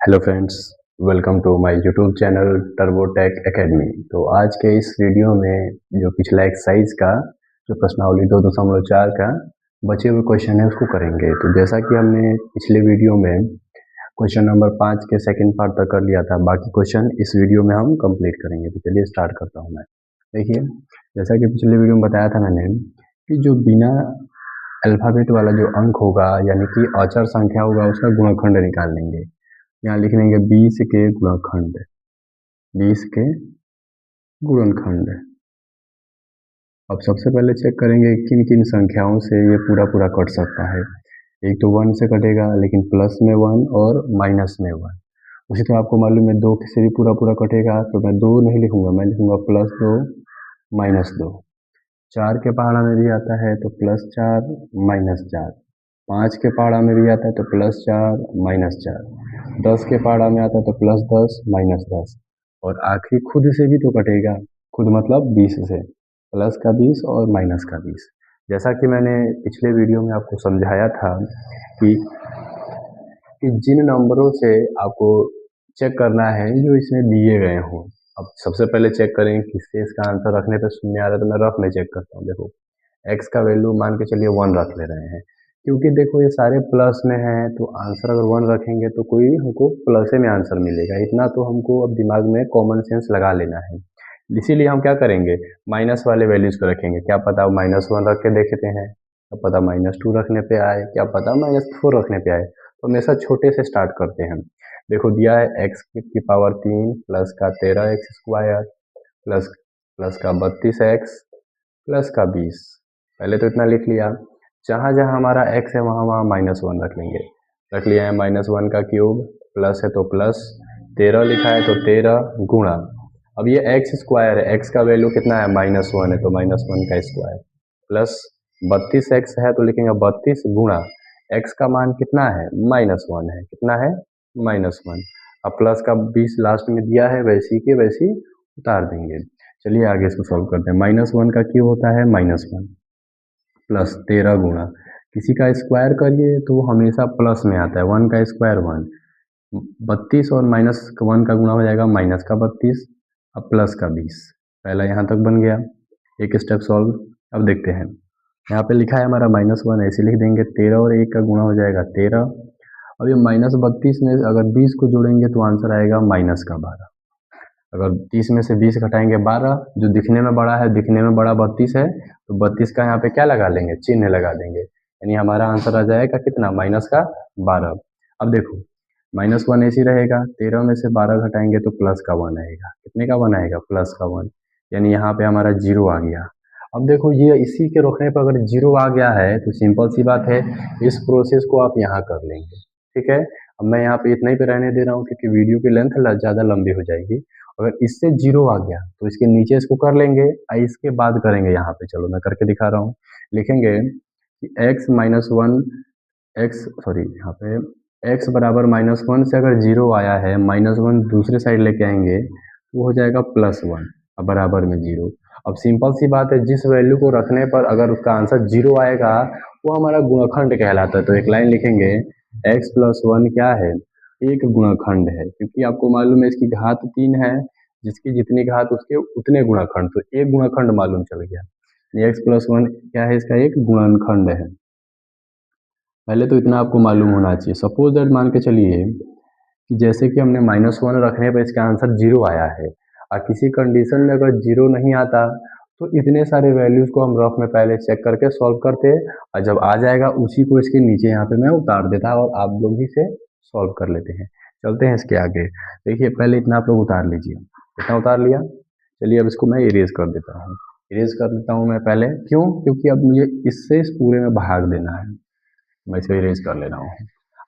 Hello friends, welcome to my YouTube channel Turbotech Academy. तो आज के इस वीडियो में जो पिछला एक्सरसाइज का जो प्रश्नावली 2.4 का बचे हुए क्वेश्चन है उसको करेंगे। तो जैसा कि हमने पिछले वीडियो में क्वेश्चन नंबर 5 के सेकंड पार्ट तक कर लिया था, बाकी क्वेश्चन इस वीडियो में हम कंप्लीट करेंगे। तो चलिए स्टार्ट करता हूँ मैं। देखिए, जैसा कि पिछले वीडियो में बताया था मैंने कि जो बिना अल्फ़ाबेट वाला जो अंक होगा यानी कि अचर संख्या होगा उसका गुणनखंड निकाल लेंगे। यहाँ लिख लेंगे 20 के गुणनखंड, 20 के गुणनखंड। अब सबसे पहले चेक करेंगे किन किन संख्याओं से ये पूरा पूरा कट सकता है। एक तो 1 से कटेगा, लेकिन प्लस में 1 और माइनस में 1। उसी तरह आपको मालूम है 2 से भी पूरा पूरा कटेगा, तो मैं 2 नहीं लिखूंगा, मैं लिखूंगा +2 -2। 4 के पहाड़ा में भी आता है तो +4 -4। 5 के पहाड़ा में भी आता है तो +4 -4। 10 के पहाड़ा में आता है तो +10 -10। और आखिरी खुद से भी तो कटेगा, खुद मतलब 20 से, प्लस का 20 और माइनस का 20। जैसा कि मैंने पिछले वीडियो में आपको समझाया था कि जिन नंबरों से आपको चेक करना है जो इसमें दिए गए हों। अब सबसे पहले चेक करें किससे इसका आंसर रखने पे शून्य आ रहा है, तो मैं रफ में चेक करता हूँ। देखो, x का वैल्यू मान के चलिए 1 रख ले रहे हैं, क्योंकि देखो ये सारे प्लस में हैं, तो आंसर अगर 1 रखेंगे तो कोई हमको प्लस में आंसर मिलेगा। इतना तो हमको अब दिमाग में कॉमन सेंस लगा लेना है। इसीलिए हम क्या करेंगे, माइनस वाले वैल्यूज को रखेंगे। क्या पता -1 रख के देखते हैं, क्या पता -2 रखने पे आए, क्या पता -4 रखने पे आए। तो हमेशा छोटे से स्टार्ट करते हैं। देखो दिया है x की पावर 3 प्लस का 13x² प्लस प्लस का 32x प्लस का 20। पहले तो इतना लिख लिया। जहाँ जहाँ हमारा x है वहाँ वहाँ -1 रख लेंगे। रख लिया है -1 का क्यूब, प्लस है तो प्लस, 13 लिखा है तो 13 गुणा। अब ये x² है, x का वैल्यू कितना है -1 है तो -1 का स्क्वायर, प्लस 32x है तो लिखेंगे 32 गुणा x का मान कितना है -1 है, कितना है -1। अब प्लस का 20 लास्ट में दिया है, वैसी के वैसी उतार देंगे। चलिए आगे इसको सॉल्व करते हैं। -1 का क्यूब होता है -1 प्लस 13 गुणा, किसी का स्क्वायर करिए तो हमेशा प्लस में आता है, 1 का स्क्वायर 1, 32 और -1 का गुणा हो जाएगा माइनस का 32, अब प्लस का 20। पहला यहाँ तक बन गया, एक स्टेप सॉल्व। अब देखते हैं, यहाँ पे लिखा है हमारा -1, ऐसे लिख देंगे। 13 और 1 का गुणा हो जाएगा 13। अब ये -32 में अगर 20 को जोड़ेंगे तो आंसर आएगा -12। अगर 30 में से 20 घटाएंगे 12, जो दिखने में बड़ा है, दिखने में बड़ा 32 है, तो 32 का यहाँ पे क्या लगा लेंगे, चिन्ह लगा देंगे, यानी हमारा आंसर आ जाएगा कितना, -12। अब देखो -1 ऐसे ही रहेगा, 13 में से 12 घटाएंगे तो प्लस का 1 आएगा। कितने का 1 आएगा, प्लस का 1, यानी यहाँ पे हमारा 0 आ गया। अब देखो ये इसी के रोकने पर अगर 0 आ गया है तो सिंपल सी बात है, इस प्रोसेस को आप यहाँ कर लेंगे। ठीक है, अब मैं यहाँ पे इतना ही पे रहने दे रहा हूँ क्योंकि वीडियो की लेंथ ज़्यादा लंबी हो जाएगी। अगर इससे 0 आ गया तो इसके नीचे इसको कर लेंगे, इसके बाद करेंगे यहाँ पे। चलो मैं करके दिखा रहा हूँ। लिखेंगे कि यहाँ पे x बराबर -1 से अगर 0 आया है, -1 दूसरे साइड लेके आएंगे तो वो हो जाएगा +1, अब बराबर में 0। अब सिंपल सी बात है, जिस वैल्यू को रखने पर अगर उसका आंसर 0 आएगा वो हमारा गुणनखंड कहलाता है। तो एक लाइन लिखेंगे, x + 1 क्या है, एक गुणनखंड है, क्योंकि आपको मालूम है इसकी घात 3 है, जिसकी जितनी घात उसके उतने गुणनखंड, तो एक गुणनखंड मालूम चल गया। x + 1 क्या है, इसका एक गुणनखंड है। पहले तो इतना आपको मालूम होना चाहिए। सपोज दैट मान के चलिए कि जैसे कि हमने -1 रखने पर इसका आंसर 0 आया है, और किसी कंडीशन में अगर 0 नहीं आता तो इतने सारे वैल्यूज़ को हम रफ में पहले चेक करके सॉल्व करते, और जब आ जाएगा उसी को इसके नीचे यहाँ पे मैं उतार देता और आप लोग भी इसे सॉल्व कर लेते हैं। चलते हैं इसके आगे। देखिए पहले इतना आप लोग उतार लीजिए, इतना उतार लिया। चलिए अब इसको मैं इरेज कर देता हूँ। इरेज कर देता हूँ मैं पहले, क्यों, क्योंकि अब मुझे इससे इस पूरे में भाग देना है। मैं इसे इरेज कर ले रहा हूँ।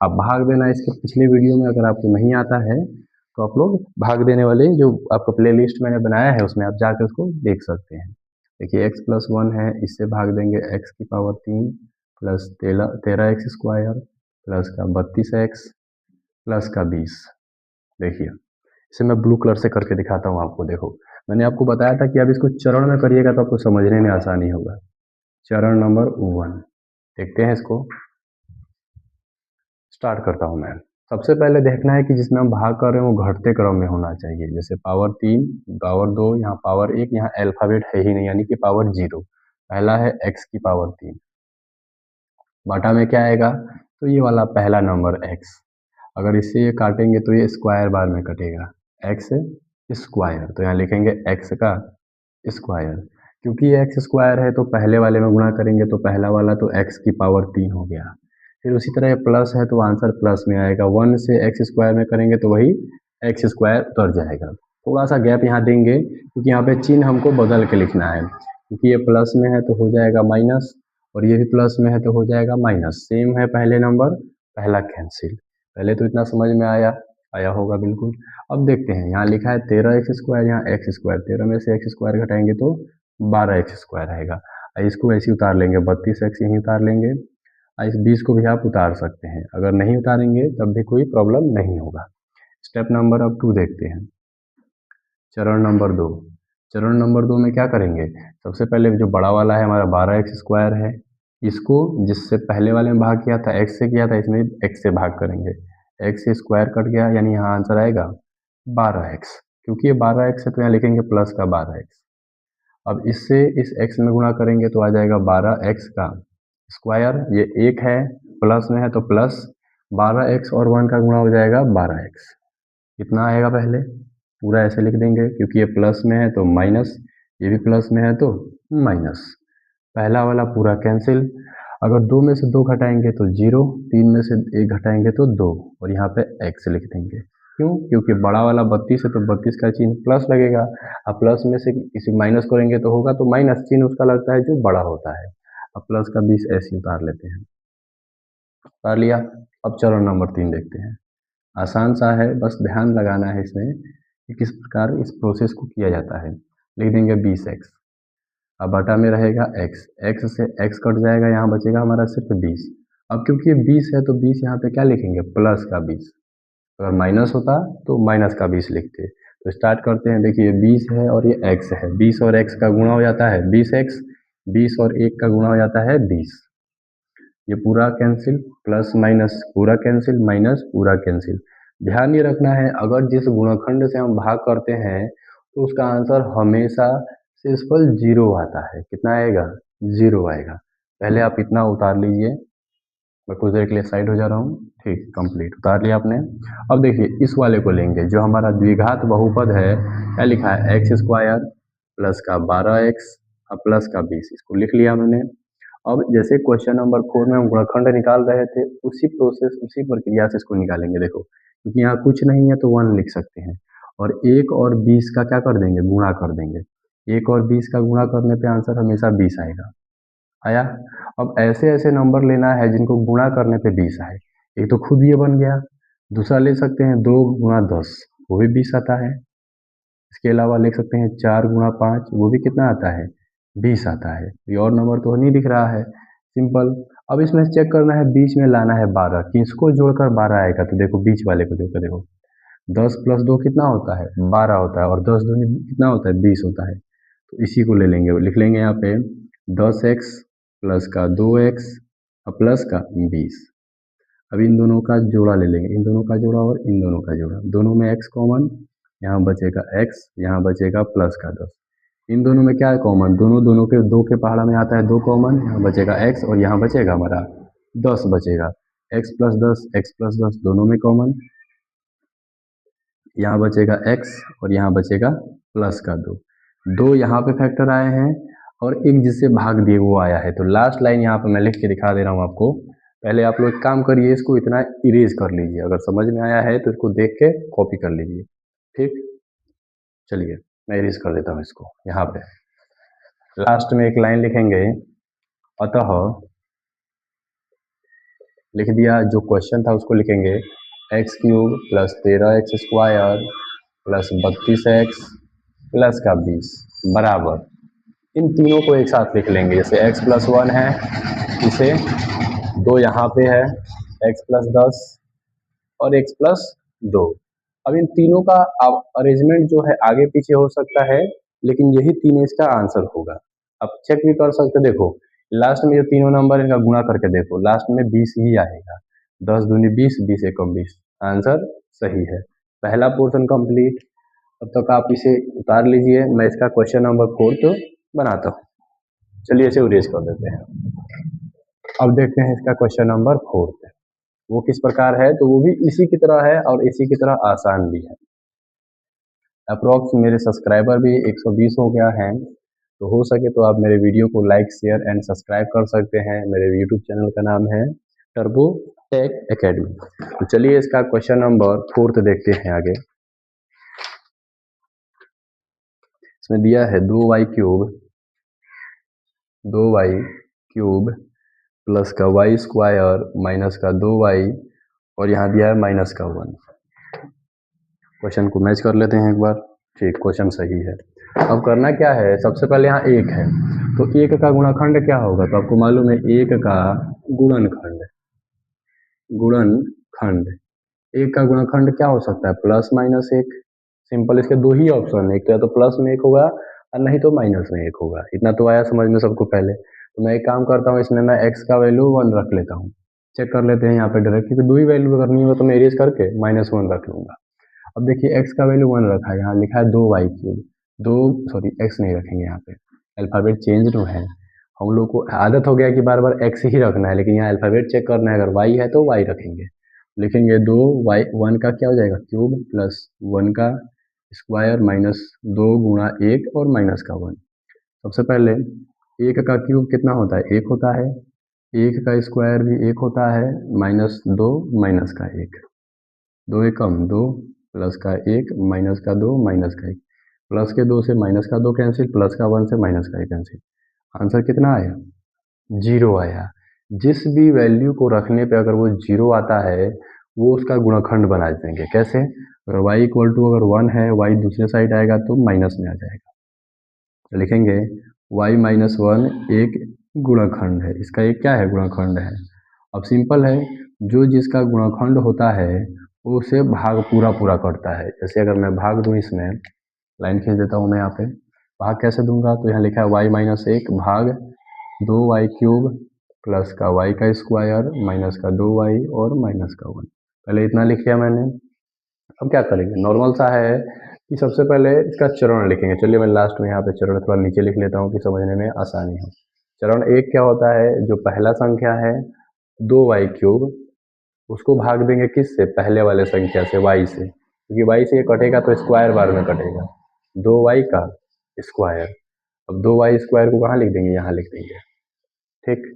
अब भाग देना, इसके पिछले वीडियो में अगर आपको नहीं आता है तो आप लोग भाग देने वाले जो आपका प्लेलिस्ट मैंने बनाया है उसमें आप जाकर उसको देख सकते हैं। देखिए x + 1 है, इससे भाग देंगे x की पावर 3 प्लस 13x² प्लस का 32x प्लस का 20। देखिए इसे मैं ब्लू कलर से करके दिखाता हूँ आपको। देखो मैंने आपको बताया था कि अब इसको चरण में करिएगा तो आपको समझने में आसानी होगा। चरण नंबर 1 देखते हैं, इसको स्टार्ट करता हूँ मैं। सबसे पहले देखना है कि जिसमें हम भाग कर रहे हैं वो घटते क्रम में होना चाहिए। जैसे पावर 3, पावर 2, यहाँ पावर 1, यहाँ अल्फ़ाबेट है ही नहीं यानी कि पावर 0। पहला है x की पावर 3, बटा में क्या आएगा? तो ये वाला पहला नंबर x। अगर इससे ये काटेंगे तो ये स्क्वायर बार में कटेगा, x स्क्वायर। तो यहाँ लिखेंगे x का स्क्वायर। क्योंकि ये एक्स स्क्वायर है तो पहले वाले में गुणा करेंगे तो पहला वाला तो x की पावर 3 हो गया। फिर उसी तरह ये प्लस है तो आंसर प्लस में आएगा। 1 से एक्स स्क्वायर में करेंगे तो वही एक्स स्क्वायर उतर जाएगा। थोड़ा सा गैप यहाँ देंगे क्योंकि यहाँ पे चिन्ह हमको बदल के लिखना है। क्योंकि ये प्लस में है तो हो जाएगा माइनस, और ये भी प्लस में है तो हो जाएगा माइनस। सेम है पहले नंबर, पहला कैंसिल। पहले तो इतना समझ में आया आया होगा बिल्कुल। अब देखते हैं, यहाँ लिखा है 13x², यहाँ एक्स स्क्वायर। 13 में से एक्स स्क्वायर घटाएंगे तो 12x² आएगा। इसको ऐसे उतार लेंगे, 32x यहीं उतार लेंगे। इस 20 को भी आप उतार सकते हैं। अगर नहीं उतारेंगे तब भी कोई प्रॉब्लम नहीं होगा। स्टेप नंबर अब 2 देखते हैं। चरण नंबर 2। चरण नंबर 2 में क्या करेंगे? सबसे पहले जो बड़ा वाला है हमारा 12x² है, इसको जिससे पहले वाले में भाग किया था x से किया था, इसमें x से भाग करेंगे। x स्क्वायर कट गया यानी यहाँ आंसर आएगा 12x। क्योंकि ये 12x है तो यहाँ लिखेंगे प्लस का 12x। अब इससे इस x में गुणा करेंगे तो आ जाएगा 12x का स्क्वायर। ये 1 है, प्लस में है तो प्लस 12x और 1 का गुणा हो जाएगा 12x। कितना आएगा? पहले पूरा ऐसे लिख देंगे क्योंकि ये प्लस में है तो माइनस, ये भी प्लस में है तो माइनस। पहला वाला पूरा कैंसिल। अगर 2 में से 2 घटाएंगे तो 0, 3 में से 1 घटाएंगे तो 2, और यहाँ पे x लिख देंगे। क्यों? क्योंकि बड़ा वाला 32 है तो 32 का चिन्ह प्लस लगेगा। अब प्लस में से किसी माइनस करेंगे तो होगा तो माइनस चिन्ह उसका लगता है जो बड़ा होता है। अब प्लस का 20 ऐसे उतार लेते हैं। उतार लिया। अब चरण नंबर 3 देखते हैं। आसान सा है, बस ध्यान लगाना है इसमें कि किस प्रकार इस प्रोसेस को किया जाता है। लिख देंगे 20x। अब बटा में रहेगा x, x से x कट जाएगा, यहाँ बचेगा हमारा सिर्फ 20। अब क्योंकि ये 20 है तो 20 यहाँ पे क्या लिखेंगे? प्लस का 20। अगर माइनस होता तो माइनस का 20 लिखते। तो स्टार्ट करते हैं। देखिए 20 है और ये x है, 20 और x का गुणा हो जाता है 20x, 20 और 1 का गुणा हो जाता है 20। ये पूरा कैंसिल, प्लस माइनस पूरा कैंसिल, माइनस पूरा कैंसिल। ध्यान ये रखना है, अगर जिस गुणनखंड से हम भाग करते हैं तो उसका आंसर हमेशा सिंपल 0 आता है। कितना आएगा? 0 आएगा। पहले आप इतना उतार लीजिए, मैं कुछ देर के लिए साइड हो जा रहा हूँ। ठीक, कंप्लीट उतार लिया आपने। अब देखिए इस वाले को लेंगे जो हमारा द्विघात बहुपद है। क्या लिखा है? x² प्लस का 12x और प्लस का 20। इसको लिख लिया मैंने। अब जैसे क्वेश्चन नंबर 4 में हम गुणनखंड निकाल रहे थे, उसी प्रोसेस उसी प्रक्रिया से इसको निकालेंगे। देखो क्योंकि यहाँ कुछ नहीं है तो 1 लिख सकते हैं, और 1 और 20 का क्या कर देंगे? गुणा कर देंगे। 1 और 20 का गुणा करने पे आंसर हमेशा 20 आएगा। आया? अब ऐसे ऐसे नंबर लेना है जिनको गुणा करने पे 20 आए। एक तो खुद ये बन गया, दूसरा ले सकते हैं 2 गुणा 10, वो भी 20 आता है। इसके अलावा लिख सकते हैं 4 गुणा 5, वो भी कितना आता है? 20 आता है। ये और नंबर तो नहीं दिख रहा है, सिंपल। अब इसमें चेक करना है, बीच में लाना है 12। किसको जोड़कर 12 आएगा? तो देखो बीच वाले को जोड़कर देखो, 10 प्लस 2 कितना होता है? 12 होता है, और 10 दूनी कितना होता है? 20 होता है। तो इसी को ले लेंगे, लिख लेंगे यहाँ पे 10x प्लस का 2x और प्लस का 20। अब इन दोनों का जोड़ा ले लेंगे, इन दोनों का जोड़ा और इन दोनों का जोड़ा। दोनों में x कॉमन, यहाँ बचेगा x, यहाँ बचेगा प्लस का 10। इन दोनों में क्या है कॉमन? दोनों दोनों के दो के पहाड़ा में आता है 2 कॉमन, यहाँ बचेगा x और यहाँ बचेगा हमारा 10 बचेगा। x प्लस 10, x प्लस 10 दोनों में कॉमन, यहाँ बचेगा x और यहाँ बचेगा प्लस का 2। 2 यहाँ पे फैक्टर आए हैं और एक जिससे भाग दिए वो आया है। तो लास्ट लाइन यहाँ पे मैं लिख के दिखा दे रहा हूँ आपको। पहले आप लोग काम करिए, इसको इतना इरेज कर लीजिए। अगर समझ में आया है तो इसको देख के कॉपी कर लीजिए। ठीक, चलिए मैं इरेज कर देता हूँ इसको। यहाँ पे लास्ट में एक लाइन लिखेंगे, अतः लिख दिया। जो क्वेश्चन था उसको लिखेंगे x³ plus 13x² plus 32x plus का 20 बराबर, इन तीनों को एक साथ लिख लेंगे। जैसे x प्लस 1 है, इसे 2 यहाँ पे है, x प्लस 10 और x प्लस 2। अब इन तीनों का अरेंजमेंट जो है आगे पीछे हो सकता है, लेकिन यही तीनों इसका आंसर होगा। अब चेक भी कर सकते, देखो लास्ट में जो तीनों नंबर इनका गुणा करके देखो, लास्ट में 20 ही आएगा। 10 दूनी 20, 20 एकम 20, आंसर सही है। पहला पोर्शन कंप्लीट। तब तक आप इसे उतार लीजिए, मैं इसका क्वेश्चन नंबर 4 बनाता हूँ। चलिए इसे इरेज कर देते हैं। अब देखते हैं इसका क्वेश्चन नंबर 4 वो किस प्रकार है। तो वो भी इसी की तरह है और इसी की तरह आसान भी है। अप्रोक्स मेरे सब्सक्राइबर भी 120 हो गया है, तो हो सके तो आप मेरे वीडियो को लाइक शेयर एंड सब्सक्राइब कर सकते हैं। मेरे यूट्यूब चैनल का नाम है टर्बो टेक एकेडमी। तो चलिए इसका क्वेश्चन नंबर 4 देखते हैं आगे। इसमें दिया है 2y क्यूब प्लस का वाई स्क्वायर माइनस का 2y और यहाँ दिया है माइनस का 1। क्वेश्चन को मैच कर लेते हैं एक बार। ठीक, क्वेश्चन सही है। अब करना क्या है, सबसे पहले यहाँ 1 है तो 1 का गुणनखंड क्या होगा, तो आपको मालूम है 1 का गुणनखंड 1 का गुणनखंड क्या हो सकता है, प्लस माइनस 1। सिंपल, इसके दो ही ऑप्शन है, एक तो या तो प्लस में 1 होगा और नहीं तो माइनस में 1 होगा। इतना तो आया समझ में सबको पहले। तो मैं एक काम करता हूँ, इसमें मैं x का वैल्यू 1 रख लेता हूँ। चेक कर लेते हैं यहाँ पे डायरेक्ट, क्योंकि दो ही वैल्यू करनी होगा तो मैं इरेज करके -1 रख लूंगा। अब देखिए x का वैल्यू 1 रखा है, यहाँ लिखा है 2y क्यूब, x नहीं रखेंगे यहाँ पे, अल्फ़ाबेट चेंज जो है। हम लोग को आदत हो गया कि बार बार x ही रखना है, लेकिन यहाँ अल्फ़ाबेट चेक करना है, अगर y है तो y रखेंगे। लिखेंगे 2y 1 का क्या हो जाएगा क्यूब प्लस 1 का स्क्वायर माइनस 2 गुणा 1 और माइनस का 1। सबसे पहले 1 का क्यूब कितना होता है, 1 होता है, 1 का स्क्वायर भी 1 होता है, माइनस 2 माइनस का 1, 2 एक कम 2 प्लस का 1 माइनस का 2 माइनस का 1, प्लस के 2 से माइनस का 2 कैंसिल, प्लस का 1 से माइनस का 1 कैंसिल। आंसर कितना आया, 0 आया। जिस भी वैल्यू को रखने पे अगर वो 0 आता है वो उसका गुणनखंड बना देंगे। कैसे, अगर y इक्वल टू अगर 1 है, y दूसरे साइड आएगा तो माइनस में आ जाएगा, तो लिखेंगे y माइनस 1 एक गुणनखंड है, इसका एक क्या है, गुणनखंड है। अब सिंपल है, जो जिसका गुणनखंड होता है वो उसे भाग पूरा पूरा करता है। जैसे अगर मैं भाग दूं, इसमें लाइन खींच देता हूँ मैं यहाँ पे, भाग कैसे दूंगा, तो यहाँ लिखा है y माइनस 1 भाग 2y क्यूब प्लस का y का स्क्वायर माइनस का 2y और माइनस का 1। पहले इतना लिख लिया मैंने। अब क्या करेंगे, नॉर्मल सा है कि सबसे पहले इसका चरण लिखेंगे। चलिए मैं लास्ट में यहाँ पे चरण थोड़ा नीचे लिख लेता हूँ कि समझने में आसानी हो। चरण 1 क्या होता है, जो पहला संख्या है 2y क्यूब, उसको भाग देंगे किससे, पहले वाले संख्या से, y से, क्योंकि y से ये कटेगा तो स्क्वायर बार में कटेगा, 2y का स्क्वायर। अब 2y स्क्वायर को कहाँ लिख देंगे, यहाँ लिख देंगे। ठीक,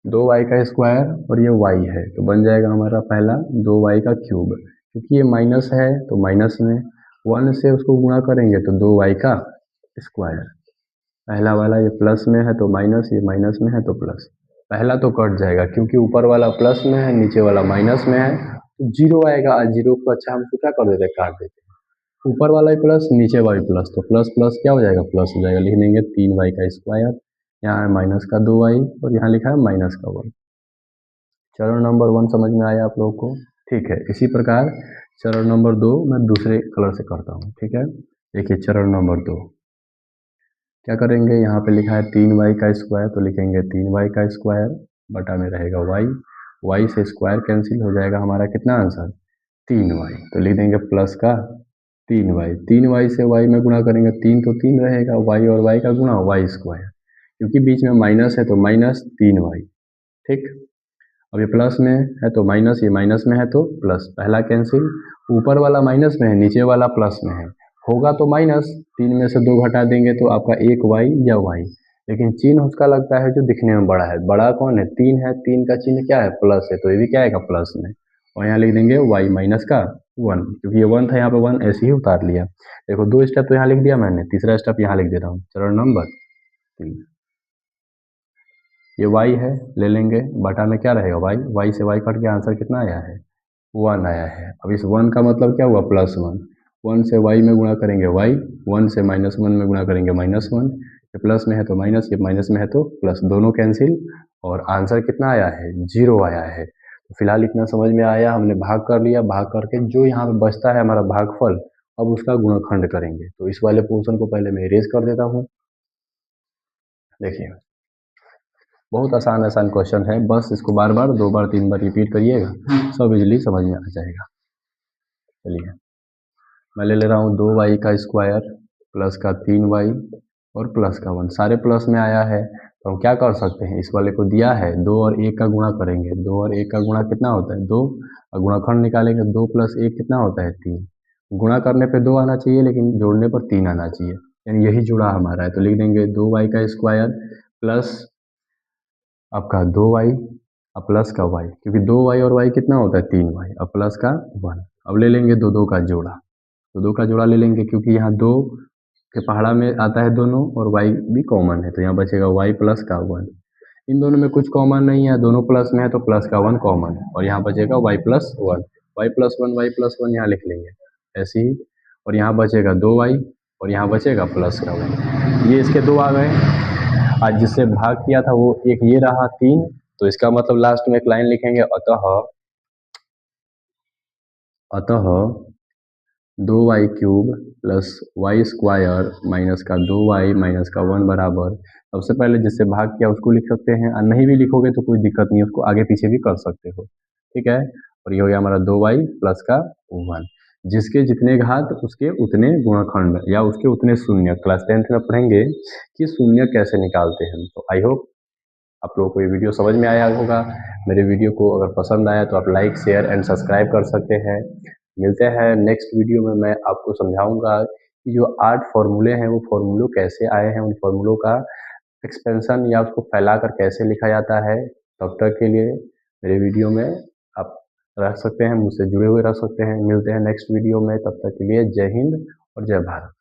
2y का स्क्वायर और ये y है तो बन जाएगा हमारा पहला 2y का क्यूब, क्योंकि ये माइनस है तो माइनस में 1 से उसको गुणा करेंगे तो 2y का स्क्वायर। पहला वाला ये प्लस में है तो माइनस, ये माइनस में है तो प्लस। पहला तो कट जाएगा क्योंकि ऊपर वाला प्लस में है, नीचे वाला माइनस में है, तो 0 आएगा। और 0 को अच्छा हम उसको क्या कर देते हैं, काट देते हैं। ऊपर वाला ही प्लस, नीचे वाला प्लस, तो प्लस प्लस क्या हो जाएगा, प्लस हो जाएगा। लिख देंगे 3y का स्क्वायर, यहाँ है माइनस का 2y और यहाँ लिखा है माइनस का 1। चरण नंबर 1 समझ में आया आप लोगों को। ठीक है, इसी प्रकार चरण नंबर 2 मैं दूसरे कलर से करता हूँ। ठीक है, देखिए चरण नंबर 2 क्या करेंगे, यहाँ पे लिखा है 3y का स्क्वायर, तो लिखेंगे 3y का स्क्वायर बटा में रहेगा y से स्क्वायर कैंसिल हो जाएगा, हमारा कितना आंसर 3y, तो लिख देंगे प्लस का 3y से y में गुणा करेंगे, 3 तो 3 रहेगा, y और y का गुणा y स्क्वायर, क्योंकि बीच में माइनस है तो माइनस 3y। ठीक, अब ये प्लस में है तो माइनस, ये माइनस में है तो प्लस, पहला कैंसिल, ऊपर वाला माइनस में है, नीचे वाला प्लस में है, होगा तो माइनस, 3 में से 2 घटा देंगे तो आपका एक y या y, लेकिन चिन्ह उसका लगता है जो दिखने में बड़ा है। बड़ा कौन है, 3 है, 3 का चिन्ह क्या है, प्लस है, तो ये भी क्या आएगा, प्लस में। और यहाँ लिख देंगे y माइनस का 1, क्योंकि ये 1 था, यहाँ पे 1 ऐसे ही उतार लिया। देखो 2 स्टेप तो यहाँ लिख दिया मैंने, तीसरा स्टेप यहाँ लिख दे रहा हूँ, चरण नंबर 3। ये y है, ले लेंगे, बटा में क्या रहेगा y से y कट के आंसर कितना आया है, 1 आया है। अब इस 1 का मतलब क्या हुआ, +1, 1 से y में गुणा करेंगे y, 1 से -1 में गुणा करेंगे -1, ये प्लस में है तो माइनस, ये माइनस में है तो प्लस, दोनों कैंसिल और आंसर कितना आया है, 0 आया है। तो फिलहाल इतना समझ में आया, हमने भाग कर लिया, भाग करके जो यहाँ पे बचता है हमारा भागफल, अब उसका गुणनखंड करेंगे। तो इस वाले पोर्शन को पहले मैं इरेज कर देता हूँ। देखिए बहुत आसान आसान क्वेश्चन है, बस इसको बार बार 2 बार 3 बार रिपीट करिएगा, सब इजीली समझ में आ जाएगा। चलिए मैं ले ले रहा हूँ 2y का स्क्वायर प्लस का 3y और प्लस का 1, सारे प्लस में आया है तो हम क्या कर सकते हैं, इस वाले को दिया है 2 और 1 का गुणा करेंगे, 2 और 1 का गुणा कितना होता है 2, और गुणाखंड निकालेंगे 2 प्लस 1 कितना होता है 3, गुणा करने पे 2 आना चाहिए लेकिन जोड़ने पर 3 आना चाहिए, यानी यही जुड़ा हमारा है, तो लिख देंगे 2y का स्क्वायर प्लस आपका 2y और प्लस का y, क्योंकि 2y और y कितना होता है 3y और प्लस का 1। अब ले लेंगे दो का जोड़ा, तो 2 का जोड़ा ले लेंगे क्योंकि यहाँ 2 के पहाड़ा में आता है दोनों और y भी कॉमन है, तो यहाँ बचेगा y प्लस का 1। इन दोनों में कुछ कॉमन नहीं है, दोनों प्लस में है तो प्लस का 1 कॉमन है और यहाँ बचेगा y प्लस 1, y प्लस 1 यहाँ लिख लेंगे ऐसे ही, और यहाँ बचेगा 2y और यहाँ बचेगा प्लस का 1। ये इसके 2 आ गए। आज जिससे भाग किया था वो एक ये रहा 3, तो इसका मतलब लास्ट में एक लाइन लिखेंगे, अतः 2y³ plus Y square minus का 2y माइनस का 1 बराबर, सबसे पहले जिससे भाग किया उसको लिख सकते हैं, और नहीं भी लिखोगे तो कोई दिक्कत नहीं है, उसको आगे पीछे भी कर सकते हो, ठीक है। और ये हो गया हमारा 2y प्लस का 1, जिसके जितने घात उसके उतने गुणनखंड या उसके उतने शून्य, क्लास 10th में पढ़ेंगे कि शून्य कैसे निकालते हैं। तो आई होप आप लोगों को ये वीडियो समझ में आया होगा। मेरे वीडियो को अगर पसंद आया तो आप लाइक शेयर एंड सब्सक्राइब कर सकते हैं। मिलते हैं नेक्स्ट वीडियो में, मैं आपको समझाऊंगा कि जो 8 फॉर्मूले हैं वो फॉर्मूलों कैसे आए हैं, उन फॉर्मूलों का एक्सपेंशन या उसको फैलाकर कैसे लिखा जाता है। तब तक के लिए मेरे वीडियो में आप रह सकते हैं, मुझसे जुड़े हुए रह सकते हैं। मिलते हैं नेक्स्ट वीडियो में, तब तक के लिए जय हिंद और जय भारत।